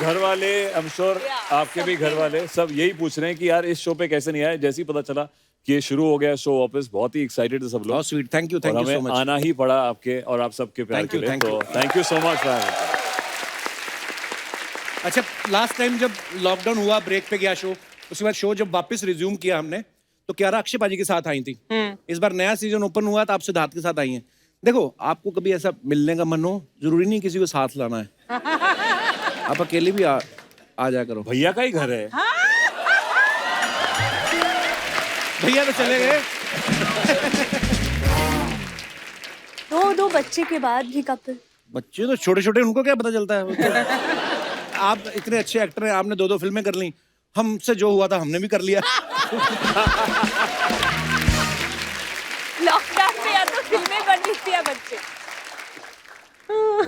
घर वाले, I am sure आपके भी घर वाले सब यही पूछ रहे हैं कि यार इस शो पे कैसे नहीं आए। जैसे ही पता चला कि ये शुरू हो गया शो वापस, बहुत ही एक्साइटेड थे सब लोग। बहुत sweet, thank you so much. आना ही पड़ा आपके और आप सबके प्यार के लिए, तो थैंक यू सो मच। अच्छा, लास्ट टाइम जब लॉकडाउन हुआ, ब्रेक पे गया शो, उसके बाद शो जब वापस रिज्यूम किया हमने, तो क्यारा अक्षय पाजी के साथ आई थी। इस बार नया सीजन ओपन हुआ तो आप सिद्धार्थ के साथ आई हैं। देखो, आपको कभी ऐसा मिलने का मन हो, जरूरी नहीं किसी को साथ लाना है, आप अकेले भी आ जाया करो। भैया का ही घर है। भैया तो चले गए। दो बच्चे के बाद भी कपल। बच्चे तो छोटे छोटे, उनको क्या पता चलता है। आप इतने अच्छे एक्टर हैं, आपने 2 फिल्में कर ली, हमसे जो हुआ था हमने भी कर लिया। लॉकडाउन में या तो फिल्में बन थी या बच्चे।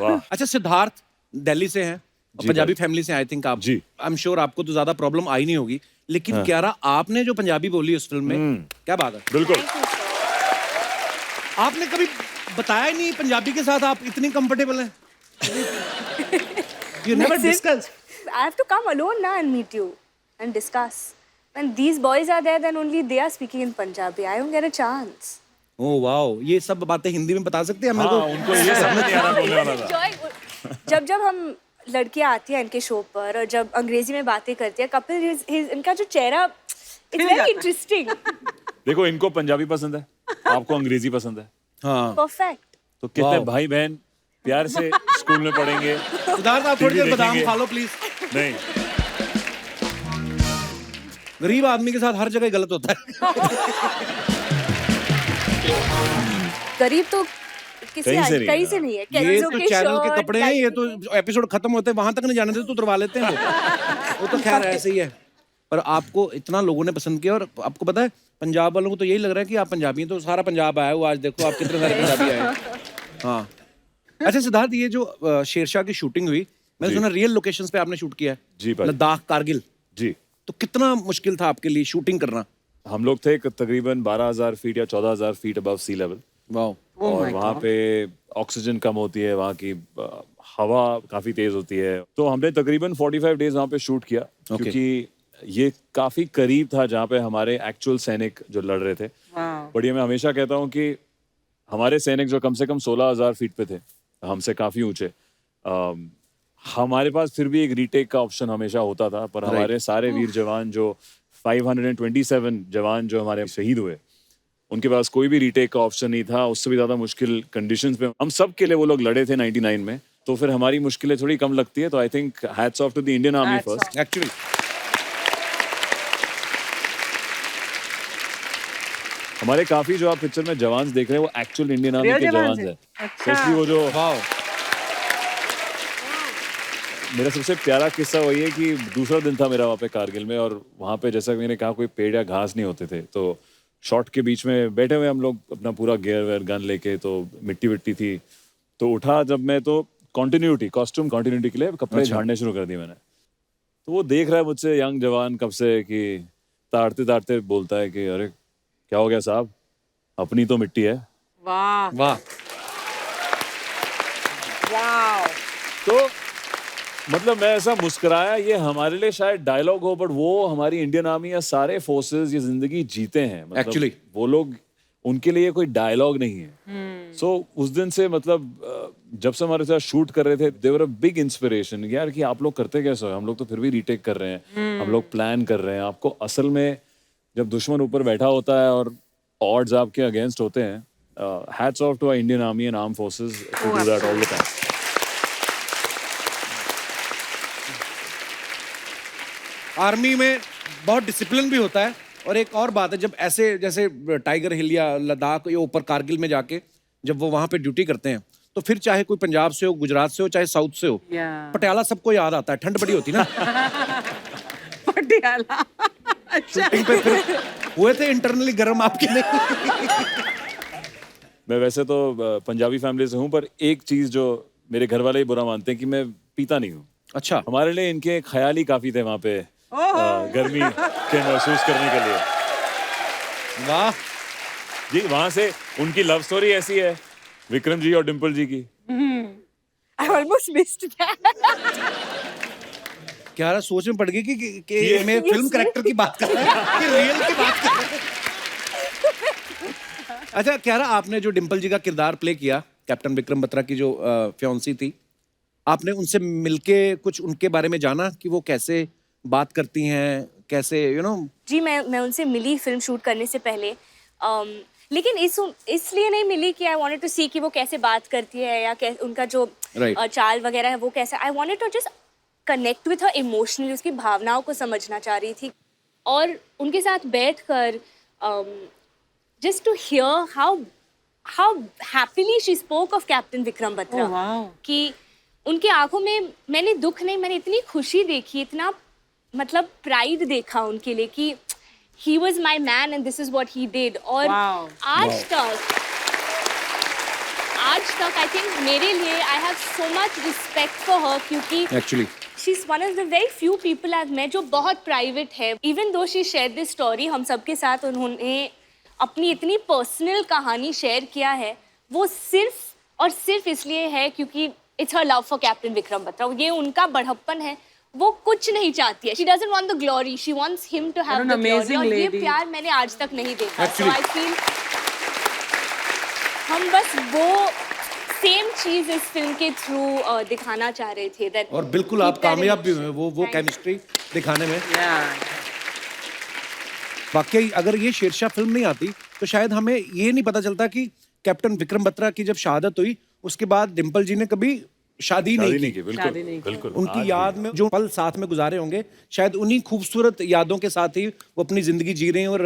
वाह। अच्छा, सिद्धार्थ दिल्ली से हैं, पंजाबी फैमिली से, आई थिंक आप। जी। आई एम श्योर आपको तो ज्यादा प्रॉब्लम आई नहीं होगी, लेकिन क्यारा आपने जो पंजाबी बोली उस फिल्म में, क्या बात है। बिल्कुल। आपने कभी बताया ही नहीं पंजाबी के साथ आप इतनी कंफर्टेबल हैं। You never discuss. I have to come alone now and meet you and discuss. When these boys are there, then only they are speaking in Punjabi. I don't get a chance. Oh wow, ये सब बातें हिंदी में बता सकते हैं मेरे को? उनको ये समझ नहीं आ रहा बोलने वाला था। जब हम लड़कियां आती हैं इनके शो पर और जब अंग्रेजी में बातें करती है, कपिल इनका जो चेहरा, इट्स वेरी इंटरेस्टिंग। देखो, इनको पंजाबी पसंद है, आपको अंग्रेजी पसंद है। हाँ। परफेक्ट। तो कितने भाई बहन प्यार से स्कूल में पढ़ेंगे। सिद्धार्थ, आप थोड़ी देर बादाम खा लो प्लीज। नहीं, गरीब आदमी के साथ हर जगह गलत होता है। गरीब तो कहीं से नहीं है। ये तो चैनल के कपड़े हैं, ये तो एपिसोड खत्म होते हैं वहां तक नहीं जाने देते तो तुरवा लेते हैं वो तो खैर ऐसे ही है। पर आपको इतना लोगों ने पसंद किया, और आपको पता है पंजाब वालों को तो यही लग रहा है कि आप पंजाबी हैं, तो सारा पंजाब आया हुआ आज देखो आप कितने सारे पंजाबी आए। हाँ। अच्छा सिद्धार्थ, ये जो शेरशाह की शूटिंग हुई, मैंने सुना रियल लोकेशंस पे आपने शूट किया है। जी भाई। लद्दाख, कारगिल। जी। तो कितना मुश्किल था आपके लिए शूटिंग करना? हम लोग थे तकरीबन 12,000 फीट या 14,000 फीट अबव सी लेवल। वाह। और वहाँ पे ऑक्सीजन कम होती है, वहाँ की हवा काफी तेज होती है। तो हमने तकरीबन 45 डेज वहाँ पे शूट किया, क्योंकि ये काफी करीब था जहाँ पे हमारे एक्चुअल सैनिक जो लड़ रहे थे। बट ये मैं हमेशा कहता हूँ कि हमारे सैनिक जो कम से कम 16,000 फीट पे थे, हमसे काफी ऊंचे, हमारे पास फिर भी एक रीटेक का ऑप्शन हमेशा होता था। पर हमारे सारे वीर जवान, जो 527 जवान जो हमारे शहीद हुए, उनके पास कोई भी रीटेक का ऑप्शन नहीं था। उससे भी ज्यादा मुश्किल कंडीशंस में हम सब के लिए वो लोग लड़े थे 99 में, तो फिर हमारी मुश्किलें थोड़ी कम लगती है। तो I think hats off to the Indian army first. Actually हमारे काफी जो आप पिक्चर में जवान देख रहे हैं, वो एक्चुअल इंडियन आर्मी के जवान हैं। स्पेशली वो जो, मेरा सबसे प्यारा किस्सा वही है कि दूसरा दिन था मेरा वहाँ पे कारगिल में, और वहाँ पे जैसा मैंने कहा कोई पेड़ या घास नहीं होते थे, तो शॉट के बीच में बैठे हुए हम लोग अपना पूरा गियर वेयर गन लेके, तो मिट्टी विट्टी थी, तो उठा जब मैं, तो कॉन्टिन्यूटी, कॉस्ट्यूम कॉन्टिन्यूटी के लिए कपड़े झाड़ने शुरू कर दिए मैंने। तो वो देख रहा है मुझसे, यंग जवान कब से, कि ताड़ते ताड़ते बोलता है कि अरे क्या हो गया साहब, अपनी तो मिट्टी है। वाह वाह। तो मतलब मैं ऐसा मुस्कुराया, ये हमारे लिए शायद डायलॉग हो, बट वो हमारी इंडियन आर्मी या सारे फोर्सेस ये जिंदगी जीते हैं। मतलब Actually. वो लोग, उनके लिए कोई डायलॉग नहीं है। सो उस दिन से मतलब जब से हमारे साथ शूट कर रहे थे, दे वर अ बिग इंस्पिरेशन यार, कि आप लोग करते कैसे हो, हम लोग तो फिर भी रीटेक कर रहे हैं, हम लोग प्लान कर रहे हैं। आपको असल में जब दुश्मन ऊपर बैठा होता है और ऑड्स आपके अगेंस्ट होते हैं, hats off to our Indian army and arm forces to do that all the time. Army में बहुत डिसिप्लिन भी होता है, और एक और बात है, जब ऐसे जैसे टाइगर हिल या लद्दाख या ऊपर कारगिल में जाके जब वो वहां पे ड्यूटी करते हैं, तो फिर चाहे कोई पंजाब से हो, गुजरात से हो, चाहे साउथ से हो, पटियाला सबको याद आता है। ठंड बड़ी होती ना। पटियाला। शूटिंग पे फिर हुए थे इंटरनली गर्म आपके नहीं? मैं वैसे तो पंजाबी फैमिली से हूँ, पर एक चीज जो मेरे घर वाले ही बुरा मानते हैं कि मैं पीता नहीं हूँ। अच्छा। हमारे लिए इनके ख्याल ही काफी थे वहाँ पे गर्मी के महसूस करने के लिए। वाह जी, वहाँ से उनकी लव स्टोरी ऐसी है, विक्रम जी और डिम्पल जी की। I almost missed that. क्या सोच में पड़ गई कि मैं फिल्म कैरेक्टर की बात कर रहा है कि रियल की बात कर रहा है। अच्छा क्यारा, आपने जो डिम्पल जी का किरदार प्ले किया, कैप्टन विक्रम बत्रा की जो फियांसी थी, आपने उनसे मिलके कुछ उनके बारे में जाना कि वो कैसे बात करती हैं, कैसे जी मैं उनसे मिली फिल्म शूट करने से पहले, लेकिन इसलिए नहीं मिली कि आई वांटेड टू सी कि वो कैसे बात करती है या उनका जो चाल वगैरह है वो कैसा। I wanted to just connect with her emotionally, उसकी भावनाओं को समझना चाह रही थी और उनके साथ बैठकर just to hear how happily she spoke of Captain Vikram Batra. Oh, wow. कि उनके आंखों में मैंने दुख नहीं, मैंने इतनी खुशी देखी, इतना मतलब प्राइड देखा उनके लिए कि he was my man and this is what he did. और wow. आज तक I think मेरे लिए I have so much respect for her क्योंकि actually she's one of the very few people I've met जो बहुत private है. Even though she shared this story, हम सबके साथ उन्होंने अपनी इतनी पर्सनल कहानी शेयर किया है, वो सिर्फ और सिर्फ इसलिए है क्योंकि it's her love for captain Vikram Batra. ये उनका बढ़प्पन है, वो कुछ नहीं चाहती है। She doesn't want the glory, she wants him to have the glory. और ये प्यार मैंने आज तक नहीं देखा। सो आई फील हम बस वो सेम चीज इस फिल्म के थ्रू दिखाना चाह रहे थे। दैट और बिल्कुल आप कामयाब भी हुए वो केमिस्ट्री दिखाने में। वाकई अगर ये शेरशाह फिल्म नहीं आती तो शायद हमें ये नहीं पता चलता कि कैप्टन विक्रम बत्रा की जब शहादत हुई उसके बाद डिम्पल जी ने कभी शादी नहीं की। बिल्कुल उनकी याद में जो पल साथ में गुजारे होंगे, शायद उन्हीं खूबसूरत यादों के साथ ही वो अपनी जिंदगी जी रहे हैं। और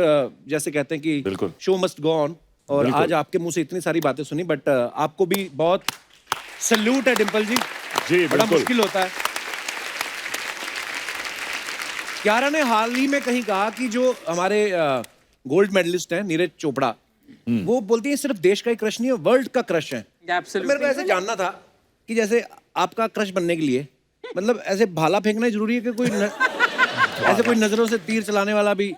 जैसे कहते हैं कि शो मस्ट गो ऑन। और आज आपके मुंह से इतनी सारी बातें सुनी, बट आपको भी बहुत सल्यूट है डिम्पल जी। बड़ा मुश्किल होता है। क्यारा ने हाल ही में कहीं कहा कि जो हमारे गोल्ड मेडलिस्ट हैं नीरज चोपड़ा, वो बोलती है सिर्फ देश का ही क्रश नहीं है, वर्ल्ड का क्रश है। मेरे को ऐसे जानना था कि जैसे आपका क्रश बनने के लिए मतलब ऐसे भाला फेंकना जरूरी है कि कोई ऐसे कोई नजरों से तीर चलाने वाला भी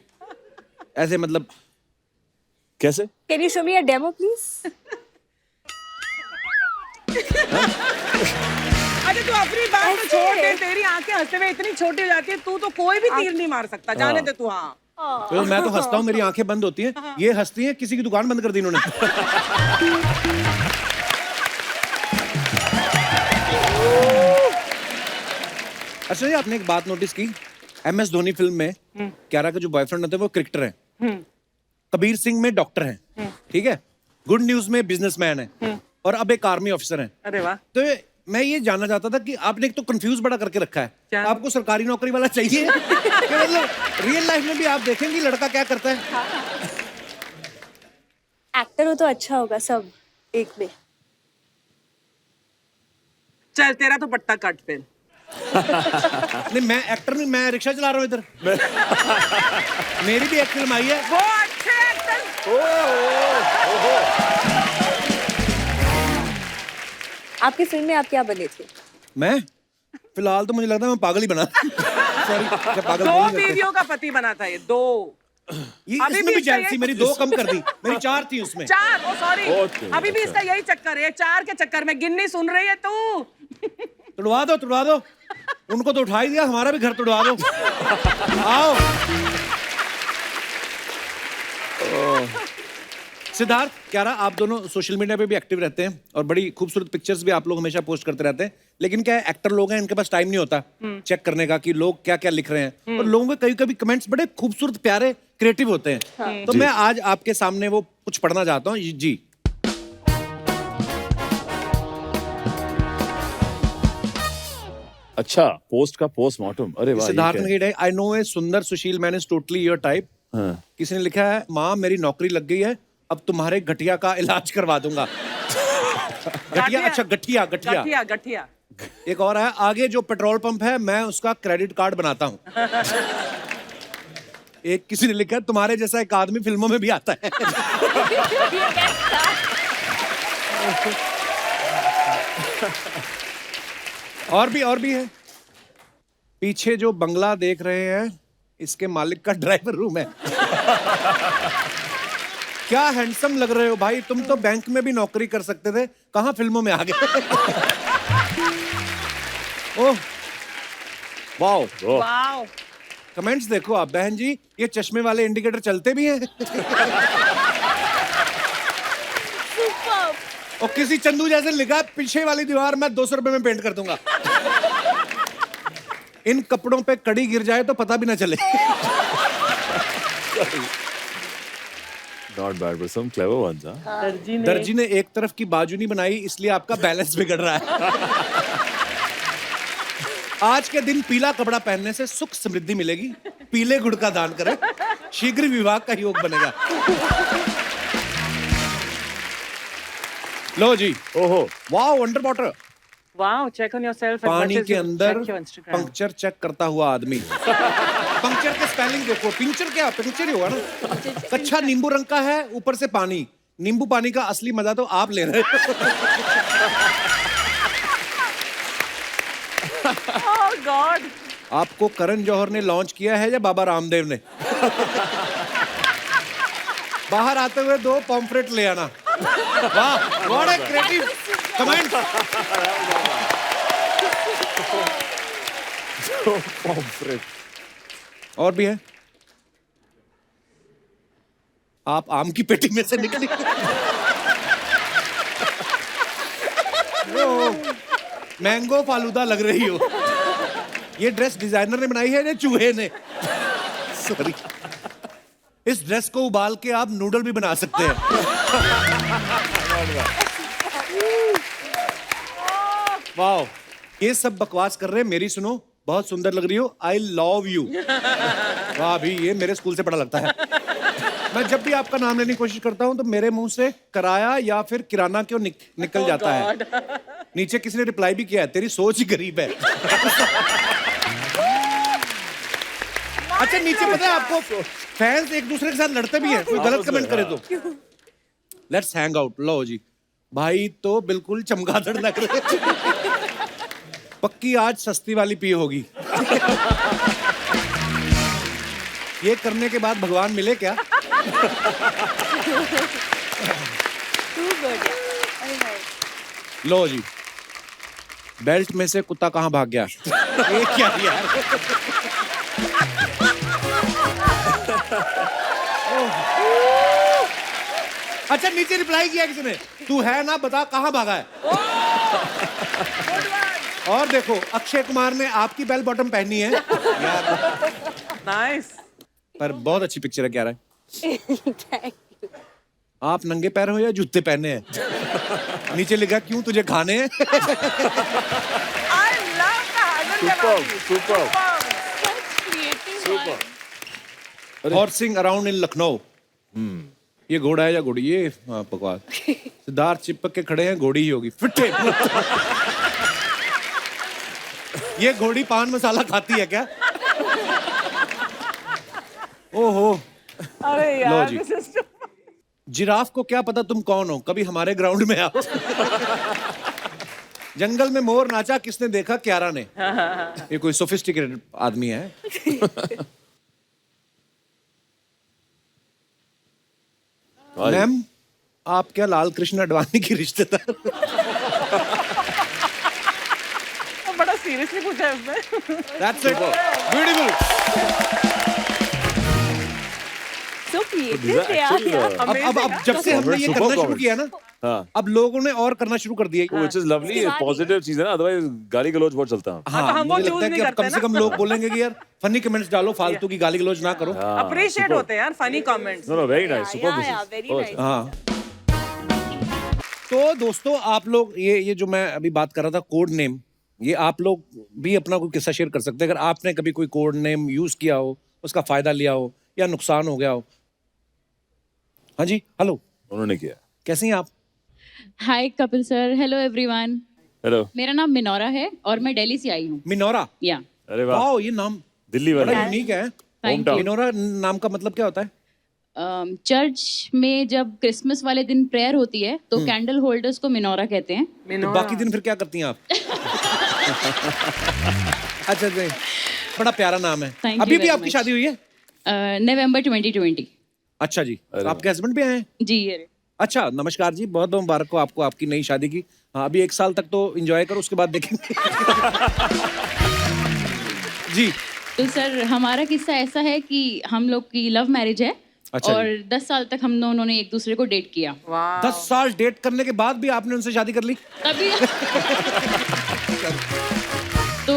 ऐसे मतलब कैसे? Can you show me a demo please? अरे तू अपनी बात तो छोड़ दे, तेरी आंखें हंसते हुए इतनी छोटी हो जाती है, तू तो कोई भी तीर नहीं मार सकता, जाने दे तू। हाँ तो मैं तो हंसता हूँ, मेरी आंखें बंद होती हैं, ये हंसती हैं, किसी की दुकान बंद कर दी इन्होंने। अच्छा जी, आपने एक बात नोटिस की, MS धोनी फिल्म में क्यारा के जो बॉयफ्रेंड होते हैं वो क्रिकेटर हैं, कबीर सिंह में डॉक्टर हैं, ठीक है, गुड न्यूज में बिजनेसमैन है और अब एक आर्मी ऑफिसर हैं। अरे वाह। तो मैं ये जानना चाहता था कि आपने एक तो कंफ्यूज बड़ा करके रखा है, आपको सरकारी नौकरी वाला चाहिए कि मतलब रियल लाइफ में भी आप देखेंगे लड़का क्या करता है? एक्टर हो तो अच्छा होगा सब एक में। चल तेरा तो पट्टा काट फिर। नहीं मैं एक्टर नहीं, मैं रिक्शा चला रहा हूँ इधर। मेरी भी एक फिल्म आई है। वो अच्छे एक्टर। आपकी फिल्म में आप क्या बने थे? मैं फिलहाल तो मुझे लगता है मैं पागल ही बना। सॉरी, पागल दो बीवियों का पति बना था ये, दो। ये इसमें भी जेलसी मेरी 2 कम कर दी, मेरी 4 थी उसमें। 4, ओ सॉरी, अभी भी इसका यही चक्कर है, 4 के चक्कर में गिन्नी सुन रही है तू। तुड़वा दो, उनको तो उठा ही दिया, हमारा भी घर तुड़वा दो। आओ सिद्धार्थ, क्यारा, आप दोनों सोशल मीडिया पे भी एक्टिव रहते हैं और बड़ी खूबसूरत पिक्चर्स भी आप लोग हमेशा पोस्ट करते रहते हैं, लेकिन क्या है एक्टर लोग हैं, इनके पास टाइम नहीं होता चेक करने का कि लोग क्या क्या लिख रहे हैं। और लोगों के कभी कमेंट्स बड़े खूबसूरत, प्यारे, क्रिएटिव होते हैं। तो मैं आज आपके सामने वो कुछ पढ़ना चाहता हूँ जी। अच्छा, पोस्ट का पोस्टमार्टम। अरे वाह। सिद्धार्थ ने आई नो ए सुंदर सुशील man is totally your type. किसी ने लिखा है, माँ मेरी नौकरी लग गई है, अब तुम्हारे गठिया का इलाज करवा दूंगा। गठिया, अच्छा गठिया। एक और है, आगे जो पेट्रोल पंप है मैं उसका क्रेडिट कार्ड बनाता हूँ। एक किसी ने लिखा है, तुम्हारे जैसा एक आदमी फिल्मों में भी आता है। और भी है। पीछे जो बंगला देख रहे हैं इसके मालिक का ड्राइवर रूम है। क्या हैंडसम लग रहे हो भाई, तुम तो बैंक में भी नौकरी कर सकते थे, कहां फिल्मों में आ गए। ओह, वाओ, वाओ कमेंट्स देखो आप बहन जी, ये चश्मे वाले इंडिकेटर चलते भी हैं। और किसी चंदू जैसे लिखा पीछे वाली दीवार मैं 200 रुपए में पेंट कर दूंगा। इन कपड़ों पे कड़ी गिर जाए तो पता भी ना चले। Not bad, but some clever ones, huh? दर्जी ने एक तरफ की बाजू नहीं बनाई, इसलिए आपका बैलेंस बिगड़ रहा है। आज के दिन पीला कपड़ा पहनने से सुख समृद्धि मिलेगी। पीले गुड़ का दान करें, शीघ्र विवाह का योग बनेगा। लो जी, ओहो, wow, under water, wow, check on yourself. पानी के अंदर पंक्चर चेक करता हुआ आदमी। पंक्चर के स्पेलिंग देखो, पिंचर क्या, पिंचर ही होगा ना। कच्चा नींबू रंग का है, ऊपर से पानी। नींबू पानी का असली मजा तो आप ले रहे हो। ओह गॉड, आपको करण जौहर ने लॉन्च किया है या बाबा रामदेव ने? बाहर आते हुए 2 पॉम्फ्रेट ले आना। वाह, व्हाट अ क्रिएटिव कमेंट। और भी है? आप आम की पेटी में से निकली। मैंगो फालूदा लग रही हो। ये ड्रेस डिजाइनर ने बनाई है या चूहे ने? सॉरी। इस ड्रेस को उबाल के आप नूडल भी बना सकते हैं। वाओ, ये सब बकवास कर रहे हैं, मेरी सुनो। बहुत सुंदर लग रही हो, आई लव यू। वाह भी, ये मेरे स्कूल से पढ़ा लगता है। मैं जब भी आपका नाम लेने की कोशिश करता हूं तो मेरे मुंह से कराया या फिर किराना क्यों निकल जाता है। नीचे किसी ने रिप्लाई भी किया है, तेरी सोच ही गरीब है। अच्छा, नीचे पता है आपको फैंस एक दूसरे के साथ लड़ते भी हैं, कोई गलत कमेंट करे तो। Let's hang out. लो जी, भाई तो बिल्कुल चमगादड़ लग रहे। पक्की आज सस्ती वाली पी होगी। ये करने के बाद भगवान मिले क्या? लो जी, बेल्ट में से कुत्ता कहाँ भाग गया? ये क्या यार? अच्छा, नीचे रिप्लाई किया किसी ने, तू है ना, बता कहाँ भागा है। और देखो, अक्षय कुमार ने आपकी बेल बॉटम पहनी है यार। नाइस, पर बहुत अच्छी पिक्चर है, क्या रहा है? आप नंगे पैर हो या जूते पहने हैं? नीचे लिखा, क्यों तुझे खाने हैं? I love super. Horsing around in Lucknow. ये घोड़ा है या घोड़ी? ये बकवास। सिद्धार्थ चिपक के खड़े हैं, घोड़ी ही होगी। फिटे। ये घोड़ी पान मसाला खाती है क्या? ओहो। अरे लो यार, जी। this is too- जिराफ को क्या पता तुम कौन हो, कभी हमारे ग्राउंड में आओ। जंगल में मोर नाचा, किसने देखा? क्यारा ने। ये कोई सोफिस्टिकेटेड आदमी है। मैम, आप क्या लाल कृष्ण अडवाणी की रिश्तेदार? बड़ा सीरियसली पूछा है उसने। That's it. Beautiful. So creative, these are यार, actually, यार। अब जब से हमने ये Super करना शुरू comments. किया ना, हाँ, अब लोगों ने और करना शुरू कर दिया। which is lovely, पॉजिटिव चीज है ना, अदरवाइज गाली गलौज बहुत चलता है। हाँ, तो हम वो मुझे choose लगता है नहीं कि अब करते कम से ना। कम लोग बोलेंगे कि यार फनी कमेंट्स डालो, फालतू की गाली गलौज ना करो। अप्रिशिएट होते हैं यार funny comments. No, very nice, super Yeah, this yeah, is. very Oh, nice. हाँ, तो दोस्तों, आप लोग ये जो मैं अभी बात कर रहा था, कोड नेम, ये आप लोग भी अपना कोई किस्सा शेयर कर सकते हैं अगर आपने कभी कोई कोड नेम यूज किया हो, उसका फायदा लिया हो या नुकसान हो गया हो। हाँ जी, हेलो, उन्होंने किया। कैसे हैं आप? Hi Kapil sir, hello everyone. Hello. मेरा नाम मिनोरा है और मैं दिल्ली से आई हूँ। मिनोरा। या अरे वाह, वाओ, ये नाम दिल्ली बड़ा वाला। यूनिक है। Thank you. मिनोरा नाम का मतलब क्या होता है? चर्च में जब क्रिसमस वाले दिन प्रेयर होती है तो कैंडल होल्डर्स को मिनोरा कहते हैं। तो बाकी दिन फिर क्या करती हैं आप? अच्छा जी, बड़ा प्यारा नाम है। Thank you अभी भी very आपकी much. शादी हुई है? नवंबर 2020। अच्छा जी, तो आपके हस्बैंड भी आए हैं? जी ये अच्छा, नमस्कार जी, बहुत बहुत मुबारक हो आपको आपकी नई शादी की। हाँ, अभी 1 साल तक तो एंजॉय करो, उसके बाद देखेंगे। जी तो सर हमारा किस्सा ऐसा है कि हम लोग की लव मैरिज है अच्छा और 10 साल तक हम दोनों ने एक दूसरे को डेट किया 10 साल डेट करने के बाद भी आपने उनसे शादी कर ली? तभी तो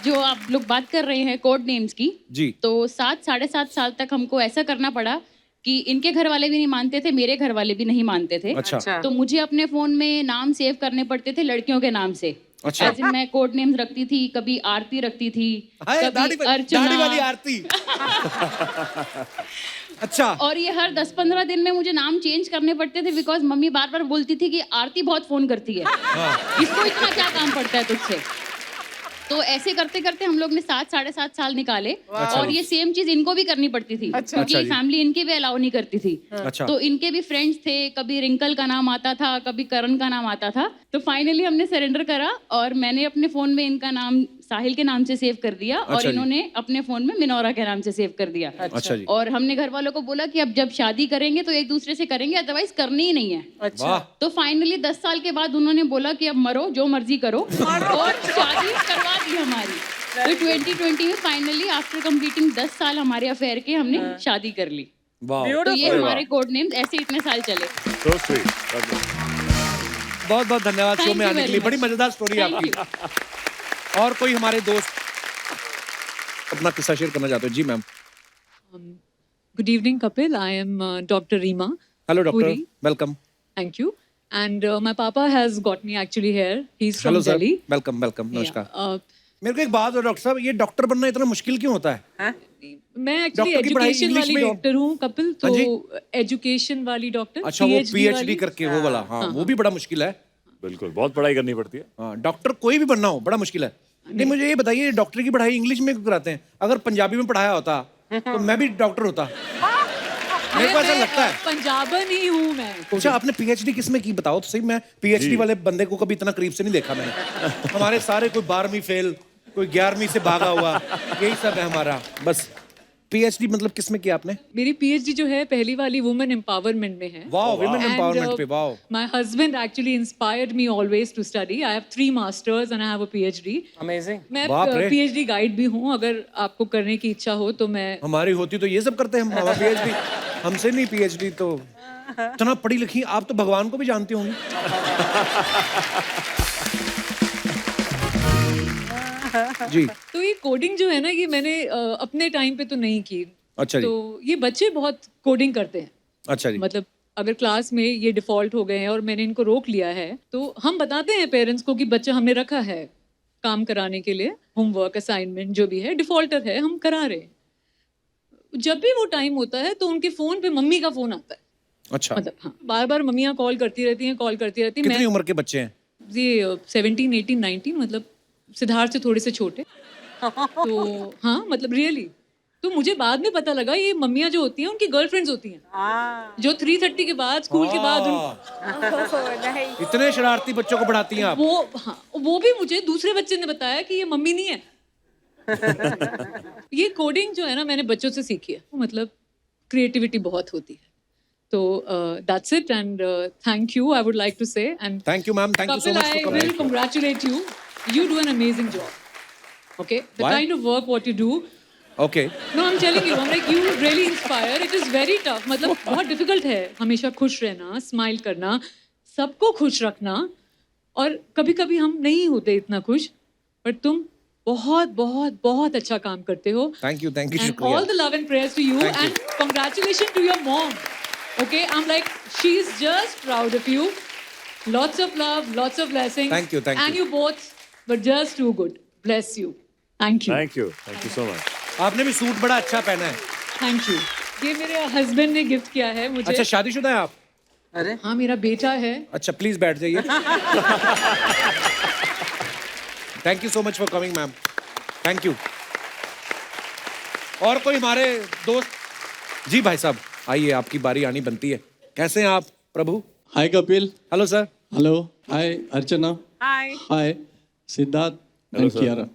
जो आप लोग बात कर रहे हैं कोड नेम्स की जी तो 7-7.5 साल तक हमको ऐसा करना पड़ा कि इनके घर वाले भी नहीं मानते थे, मेरे घर वाले भी नहीं मानते थे। अच्छा तो मुझे अपने फोन में नाम सेव करने पड़ते थे लड़कियों के नाम से। अच्छा। As in मैं कोड नेम्स रखती थी, कभी आरती रखती थी, हाय, दाढ़ी कभी दाढ़ी वाली अर्चना। आरती अच्छा और ये हर 10-15 दिन में मुझे नाम चेंज करने पड़ते थे बिकॉज मम्मी बार बार बोलती थी कि आरती बहुत फोन करती है, इसको इतना क्या काम पड़ता है तुझसे। तो ऐसे करते करते हम लोग ने 7-7.5 साल निकाले और ये सेम चीज इनको भी करनी पड़ती थी क्योंकि अच्छा जी। फैमिली इनके भी अलाउ नहीं करती थी। अच्छा तो इनके भी फ्रेंड्स थे, कभी रिंकल का नाम आता था, कभी करण का नाम आता था। तो फाइनली हमने सरेंडर करा और मैंने अपने फोन में इनका नाम साहिल के नाम से सेव कर दिया और अच्छा जी। इन्होंने अपने फोन में मिनोरा के नाम से सेव कर दिया। अच्छा जी और हमने घर वालों को बोला कि अब जब शादी करेंगे तो एक दूसरे से करेंगे, अदरवाइज करनी ही नहीं है। वाह तो फाइनली 10 साल के बाद उन्होंने बोला कि अब मरो जो मर्जी करो और शादी करवा दी हमारी। तो 2020 में फाइनली आफ्टर कंप्लीटिंग 10 साल हमारे अफेयर के हमने शादी कर ली। वाह तो ये हमारे कोड नेम्स ऐसे इतने साल चले। So sweet. बहुत बहुत धन्यवाद शो Thank में you आने के very लिए, much. बड़ी मजेदार स्टोरी है Thank आपकी। और कोई हमारे दोस्त अपना किस्सा शेयर करना चाहते हो? जी ma'am. Good evening, Kapil. I am Dr. Reema. Hello doctor, Puri. Welcome. Thank you. And my papa has got me actually here. He's from hello sir, Delhi. Welcome welcome, Yeah, नमस्कार। मेरे को एक बात हो डॉक्टर साहब, ये doctor बनना इतना मुश्किल क्यों होता है? मैं एक्चुअली डॉक्टर की पढ़ाई एजुकेशन इंग्लिश वाली में- डॉक्टर हूँ कपिल, हाँ जी? तो एजुकेशन वाली डॉक्टर। अच्छा, वो PhD पीएचडी वाली। करके वो वाला, हाँ वो भी बड़ा मुश्किल है। बिल्कुल, बहुत पढ़ाई करनी पड़ती है। हाँ, डॉक्टर कोई भी बनना हो बड़ा मुश्किल है। नहीं मुझे ये बताइए, डॉक्टर की पढ़ाई इंग्लिश में क्यों कराते हैं? अगर पंजाबी में पढ़ाया होता तो मैं भी डॉक्टर होता। मेरे को ऐसा लगता है। पंजाबन ही हूँ मैं। अच्छा, आपने पीएचडी किस में की बताओ तो सही। मैं पीएचडी वाले बंदे को कभी इतना करीब से नहीं देखा मैंने। हमारे सारे कोई 12वीं फेल, कोई 11वीं से भागा हुआ, यही सब है हमारा बस। पीएचडी मतलब किस में किया आपने? मेरी पीएचडी जो है पहली वाली वुमेन एम्पावरमेंट में है। वाओ, विमेन एम्पावरमेंट पे, wow. My husband actually inspired me always to study. I have 3 masters and I have a PhD. Amazing. मैं बाप रे। PhD गाइड भी हूँ, अगर आपको करने की इच्छा हो तो मैं। हमारी होती तो ये सब करते हम। हमारा पीएचडी हमसे नहीं, पीएचडी तो इतना पढ़ी लिखी, आप तो भगवान को भी जानती होंगी। जी तो ये कोडिंग जो है ना, ये मैंने अपने टाइम पे तो नहीं की। अच्छा जी। तो ये बच्चे बहुत कोडिंग करते हैं। अच्छा जी। मतलब अगर क्लास में ये डिफॉल्ट हो गए हैं और मैंने इनको रोक लिया है, तो हम बताते हैं पेरेंट्स को कि बच्चा हमने रखा है काम कराने के लिए, होमवर्क असाइनमेंट जो भी है डिफॉल्टर है, हम करा रहे हैं। जब भी वो टाइम होता है तो उनके फोन पे मम्मी का फोन आता है। अच्छा, मतलब हाँ, बार बार मम्मियाँ कॉल करती रहती हैं, कॉल करती रहती हैं। कितनी उम्र के बच्चे हैं? ये 17, 18, 19, मतलब सिद्धार्थ से थोड़े से छोटे। तो हाँ, मतलब रियली। तो मुझे बाद में पता लगा ये मम्मियाँ जो होती हैं उनकी गर्लफ्रेंड्स होती हैं, जो 3:30 के बाद स्कूल के बाद वाह, इतने शरारती बच्चों को पढ़ाती हैं आप। वो भी मुझे दूसरे बच्चे ने बताया कि ये मम्मी नहीं है। ये कोडिंग जो है ना, मैंने बच्चों से सीखी है। मतलब क्रिएटिविटी बहुत होती है। तो that's it and thank you, I would like to say. And thank you ma'am, thank you so Kapil, much I for will coming. congratulate you. You do an amazing job. Okay? The Why? kind of work what you do. Okay, No, I'm telling you, I'm like, you really inspire. It is very tough. मतलब बहुत difficult है हमेशा खुश रहना, smile करना, सबको खुश रखना। और कभी कभी हम नहीं होते इतना खुश, पर तुम बहुत बहुत बहुत अच्छा काम करते हो। थैंक यू, And शुक्रिया। all the love and prayers to you. Thank you. And congratulations to your mom. Okay, I'm like, she's just proud of you. Lots of love, lots of blessings. Thank you, thank and you. you both were just too good. Bless you. Thank you. Thank you so much. आपने भी suit बड़ा अच्छा पहना है। Thank you. ये मेरे husband ने gift किया है मुझे। अच्छा, शादीशुदा है आप? अरे हाँ, मेरा बेटा है। अच्छा, प्लीज बैठ जाइए। Thank you so much for coming ma'am, thank you. और कोई हमारे दोस्त? जी भाई साहब, आइए, आपकी बारी आनी बनती है। कैसे हैं आप प्रभु? Hi Kapil. Hello sir. Hello. Hi Archana. Hi Hi Siddharth and Kiara.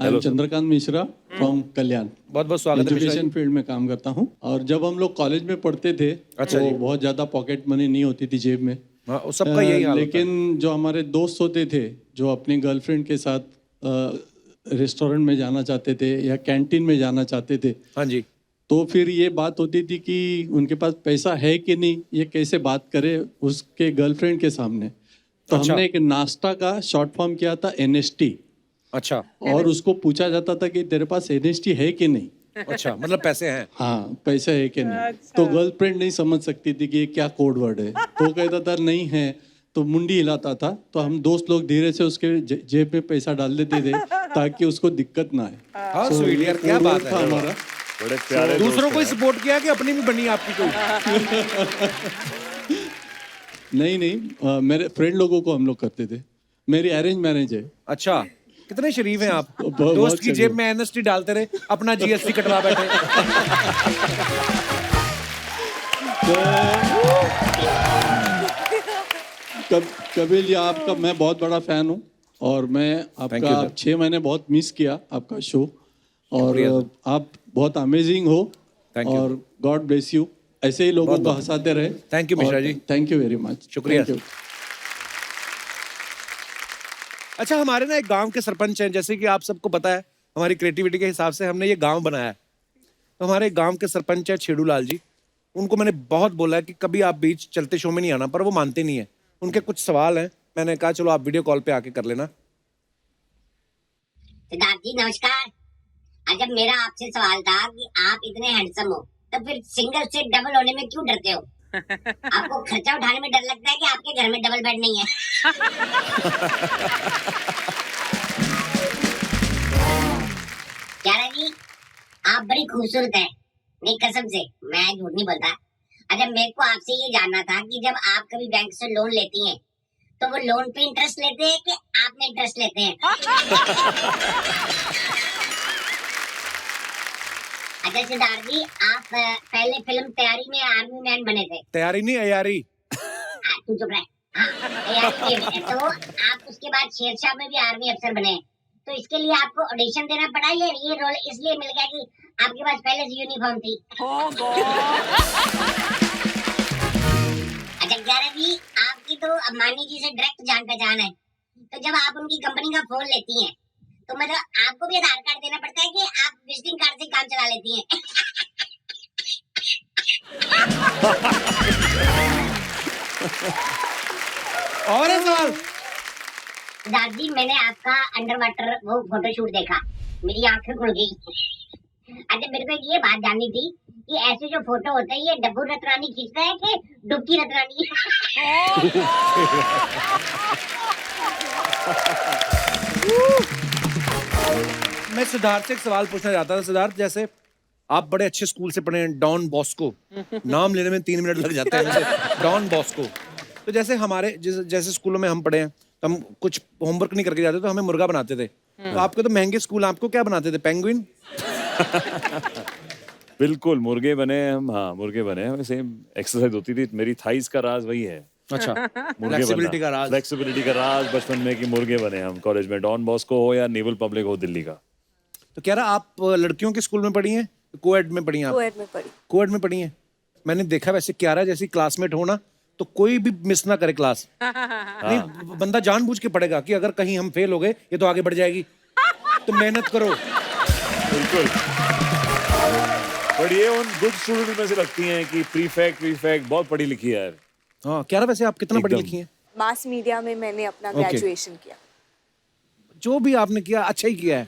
I am Chandrakant Mishra from Kalyan. बहुत बहुत स्वागत है मिश्रा एजुकेशन फील्ड में काम करता हूँ। और जब हम लोग कॉलेज में पढ़ते थे अच्छा तो जी। बहुत ज़्यादा पॉकेट मनी नहीं होती थी जेब में। हाँ, वो सबका यही हाल होता है। लेकिन जो हमारे दोस्त होते थे जो अपनी गर्लफ्रेंड के साथ रेस्टोरेंट में जाना चाहते थे या कैंटीन में जाना चाहते थे, हाँ जी, तो फिर ये बात होती थी कि उनके पास पैसा है कि नहीं, ये कैसे बात करे उसके गर्लफ्रेंड के सामने। तो अच्छा। हमने एक नाश्ता का शॉर्ट फॉर्म किया था NST, अच्छा और उसको पूछा जाता था कि तेरे पास NST है कि नहीं। अच्छा, मतलब पैसे हैं। हाँ, पैसे है कि नहीं। तो गर्लफ्रेंड नहीं समझ सकती थी कि ये क्या कोड वर्ड है, तो कहता था नहीं है, तो मुंडी हिलाता था। तो हम दोस्त लोग धीरे से उसके जेब में पैसा डाल देते थे ताकि उसको दिक्कत ना आए। हाँ So, स्वीट यार, ये क्या code बात word है था हमारा। बड़े प्यारे दूसरों दोस्त को हैं। सपोर्ट किया कि अपनी भी बनी आपकी कोई? नहीं, मेरे फ्रेंड लोगों को हम लोग करते थे। मेरी अरेंज मैरिज है। अच्छा, कितने शरीफ हैं आप। बहुत दोस्त की शरीफ। जेब में NST डालते रहे, अपना GST कटवा बैठे। कपिल जी, आपका मैं बहुत बड़ा फैन हूँ, और मैं Thank you, आपका sir. 6 महीने बहुत मिस किया आपका शो, और शुक्रिया, sir. आप बहुत अमेजिंग हो, Thank you. और गॉड ब्लेस यू, ऐसे ही लोगों को हंसाते रहे। Thank you, Mishra ji. Thank you very much. शुक्रिया। अच्छा, हमारे ना एक गांव के सरपंच हैं, जैसे कि आप सबको पता है, हमारी क्रिएटिविटी के हिसाब से हमने ये गांव बनाया है। तो हमारे गांव के सरपंच है छेड़ू लाल जी। उनको मैंने बहुत बोला है कि कभी आप बीच चलते शो में नहीं आना, पर वो मानते नहीं है। उनके कुछ सवाल हैं, मैंने कहा चलो आप वीडियो कॉल पे आके कर लेना। सिद्धार्थ जी नमस्कार। जब मेरा आपसे सवाल था कि आप इतने हैंडसम हो, तो फिर सिंगल से डबल होने में क्यों डरते हो? आपको खर्चा उठाने में डर लगता है कि आपके घर में डबल बेड नहीं है? क्यारा जी, आप बड़ी खूबसूरत हैं। नहीं, कसम से मैं झूठ नहीं बोलता। अच्छा, मेरे को आपसे ये जानना था कि जब आप कभी बैंक से लोन लेती हैं, तो वो लोन पे इंटरेस्ट लेते हैं कि आप में इंटरेस्ट लेते हैं? अच्छा सिद्धार्थ जी, आप पहले फिल्म तैयारी में आर्मी मैन बने थे। तैयारी नहीं, अयारी। तू चुप रह। हाँ, तैयारी में तो आप उसके बाद शेरशाह में भी आर्मी अफसर बने। तो इसके लिए आपको ऑडिशन देना पड़ा, या ये रोल इसलिए मिल गया कि आपके पास पहले से यूनिफॉर्म थी? अच्छा ग्यारह जी, आपकी तो अंबानी जी से डायरेक्ट जान पहचान है। तो जब आप उनकी कंपनी का फोन लेती हैं, तो मतलब आपको भी आधार कार्ड देना पड़ता है कि आप विजिटिंग कार्ड से काम चला लेती हैं? और एक सवाल। सिद्धार्थ जी, मैंने आपका अंडर वाटर वो फोटोशूट देखा, मेरी आंखें खुल गई। अच्छा, मेरे को ये बात जाननी थी कि ऐसे जो फोटो होते हैं, ये डब्बू रतरानी खींचता है कि डुबकी रतरानी? मैं सिद्धार्थ से एक सवाल पूछना चाहता था। सिद्धार्थ, जैसे आप बड़े अच्छे स्कूल से पढ़े हैं, डॉन बॉस्को। नाम लेने में 3 मिनट लग जाते हैं मुझे, डॉन बॉस्को। तो जैसे हमारे जैसे स्कूलों में हम पढ़े हैं, तो हम कुछ होमवर्क नहीं करके जाते, तो हमें मुर्गा बनाते थे। तो आपके तो महंगे स्कूल, आपको क्या बनाते थे? पेंगुइन? बिल्कुल, मुर्गे बने हम। हाँ, मुर्गे बने हैं। सेम एक्सरसाइज होती थी। मेरी थाइस का राज वही है। अच्छा, मुर्गे फ्लेक्सिबिलिटी का राज। फ्लेक्सिबिलिटी का राज बचपन में कि मुर्गे बने हम कॉलेज में, डॉन बॉस्को हो या नेवल पब्लिक हो दिल्ली का। तो कह रहा आप लड़कियों के स्कूल में पढ़ी हैं, कोएड में पढ़ी हैं आप? कोएड में पढ़ी। कोएड में पढ़ी हैं। मैंने देखा वैसे क्यारा जैसी क्लासमेट हो ना, तो कोई भी मिस ना करे क्लास। नहीं, बंदा जानबूझ के पढ़ेगा कि अगर कहीं हम फेल हो गए, ये तो आगे बढ़ जाएगी, तो मेहनत करो। बिल्कुल। पर ये उन गुड स्टूडेंट में से लगती हैं कि प्रीफेक्ट बहुत पढ़ी लिखी है यार। हाँ, क्यारा वैसे आप कितना पढ़ी एकदम। लिखी हैं? मास मीडिया में मैंने अपना Okay. ग्रेजुएशन किया। जो भी आपने किया अच्छा ही किया है।